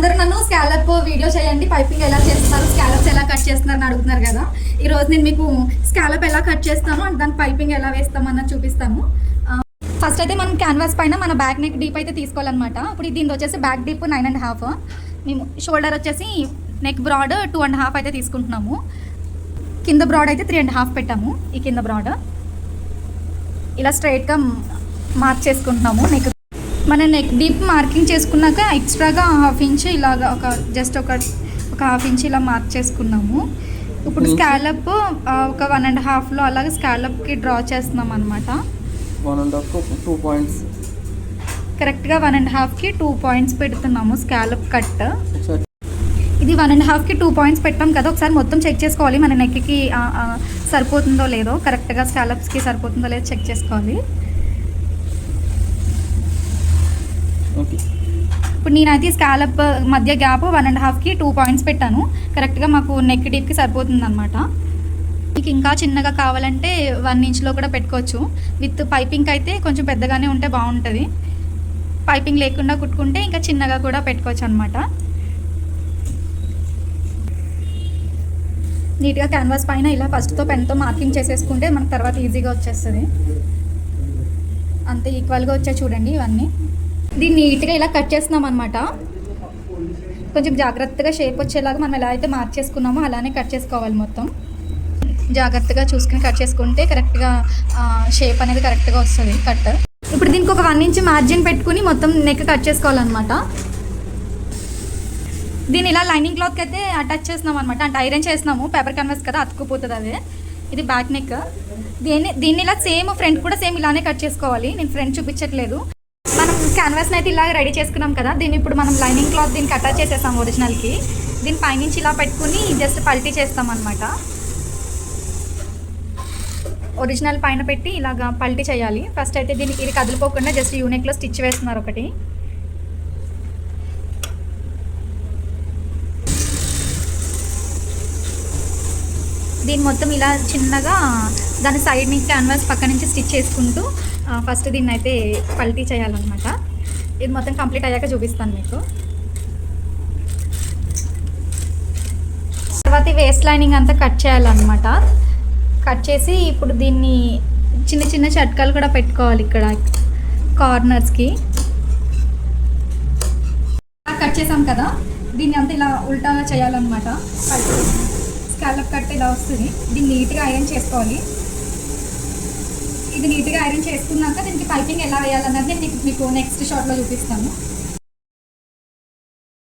అందరూ నన్ను scallop video చేయండి, పైపింగ్ ఎలా చేస్తున్నారు, స్కాలప్స్ ఎలా కట్ చేస్తున్నారు అని అడుగుతున్నారు కదా. ఈరోజు నేను మీకు స్కాలప్ ఎలా కట్ చేస్తాను అండ్ దాని పైపింగ్ ఎలా వేస్తామన్నది చూపిస్తాను. ఫస్ట్ అయితే మనం క్యాన్వాస్ పైన మన బ్యాక్ నెక్ డీప్ అయితే తీసుకోవాలన్నమాట. ఇప్పుడు దీని వచ్చేసి బ్యాక్ డీప్ 9.5, మేము షోల్డర్ వచ్చేసి నెక్ బ్రాడ్ 2.5 అయితే తీసుకుంటున్నాము. కింద బ్రాడ్ అయితే 3.5 పెట్టాము. ఈ కింద బ్రాడ్ ఇలా స్ట్రైట్గా మార్క్ చేసుకుంటున్నాము. మన నెక్ డీప్ మార్కింగ్ చేసుకున్నాక ఎక్స్ట్రాగా 1/2 ఇంచ్ ఇలాగా జస్ట్ ఒక 1/2 ఇంచ్ ఇలా మార్క్ చేసుకున్నాము. ఇప్పుడు స్కాలప్ ఒక 1.5లో అలాగే స్కాలప్కి డ్రా చేస్తున్నాం అనమాట. 2 పాయింట్స్ కరెక్ట్గా 1.5కి 2 పాయింట్స్ పెడుతున్నాము స్కాలప్ కట్. ఇది 1.5కి 2 పాయింట్స్ పెట్టాం కదా, ఒకసారి మొత్తం చెక్ చేసుకోవాలి మన నెక్కి సరిపోతుందో లేదో, కరెక్ట్గా స్కాలప్స్కి సరిపోతుందో లేదో చెక్ చేసుకోవాలి. ఇప్పుడు నేనైతే స్కాలప్ మధ్య గ్యాప్ 1.5కి 2 పాయింట్స్ పెట్టాను. కరెక్ట్గా మాకు నెక్ డీప్కి సరిపోతుంది అనమాట. మీకు ఇంకా చిన్నగా కావాలంటే 1 ఇంచ్లో కూడా పెట్టుకోవచ్చు. విత్ పైపింగ్ అయితే కొంచెం పెద్దగానే ఉంటే బాగుంటుంది. పైపింగ్ లేకుండా కుట్టుకుంటే ఇంకా చిన్నగా కూడా పెట్టుకోవచ్చు అనమాట. నీట్గా క్యాన్వాస్ పైన ఇలా ఫస్ట్తో పెన్తో మార్కింగ్ చేసేసుకుంటే మనకు తర్వాత ఈజీగా వచ్చేస్తుంది. అంతే ఈక్వల్గా వచ్చాయి చూడండి ఇవన్నీ. దీన్ని నీట్గా ఇలా కట్ చేస్తున్నాం అనమాట. కొంచెం జాగ్రత్తగా షేప్ వచ్చేలాగా మనం ఎలా అయితే మార్క్ చేసుకున్నామో అలానే కట్ చేసుకోవాలి. మొత్తం జాగ్రత్తగా చూసుకుని కట్ చేసుకుంటే కరెక్ట్గా షేప్ అనేది కరెక్ట్గా వస్తుంది కట్. ఇప్పుడు దీనికి ఒక 1 ఇంచ్ మార్జిన్ పెట్టుకుని మొత్తం నెక్ కట్ చేసుకోవాలన్నమాట. దీన్ని ఇలా లైనింగ్ క్లాత్కి అయితే అటాచ్ చేస్తున్నాం అనమాట. అంటే ఐరన్ చేస్తున్నాము, పేపర్ క్యాన్వాస్ కదా అతుక్కుపోతుంది అదే. ఇది బ్యాక్ నెక్. దీన్ని ఇలా సేమ్ ఫ్రంట్ కూడా సేమ్ ఇలానే కట్ చేసుకోవాలి. నేను ఫ్రంట్ చూపించట్లేదు. మనం క్యాన్వాస్ని అయితే ఇలా రెడీ చేసుకున్నాం కదా, దీన్ని ఇప్పుడు మనం లైనింగ్ క్లాత్ దీనికి అటాచ్ చేసేస్తాం ఒరిజినల్కి. దీని పైనుంచి ఇలా పెట్టుకుని జస్ట్ పల్టీ చేస్తాం అనమాట. ఒరిజినల్ పైన పెట్టి ఇలాగా పల్టీ చేయాలి. ఫస్ట్ అయితే దీనికి ఇది కదిలిపోకుండా జస్ట్ యూనెక్లో స్టిచ్ వేస్తున్నారు ఒకటి. దీన్ని మొత్తం ఇలా చిన్నగా దాని సైడ్ నుంచి క్యాన్వాస్ పక్క నుంచి స్టిచ్ చేసుకుంటూ ఫస్ట్ దీన్ని అయితే పల్టీ చేయాలన్నమాట. ఇది మొత్తం కంప్లీట్ అయ్యాక చూపిస్తాను మీకు. తర్వాత ఈ వేస్ట్ లైనింగ్ అంతా కట్ చేయాలన్నమాట. కట్ చేసి ఇప్పుడు దీన్ని చిన్న చిన్న చట్కాలు కూడా పెట్టుకోవాలి ఇక్కడ కార్నర్స్కి. కట్ చేసాం కదా, దీన్ని అంతా ఇలా ఉల్టాగా చేయాలన్నమాట. స్కాలప్ కట్ ఇలా వస్తుంది. దీన్ని నీట్గా ఐరన్ చేసుకోవాలి. ఇది నీట్గా ఐరన్ చేసుకున్నాక దీనికి పైపింగ్ ఎలా వేయాలన్నది నేను మీకు నెక్స్ట్ షాట్లో చూపిస్తాను.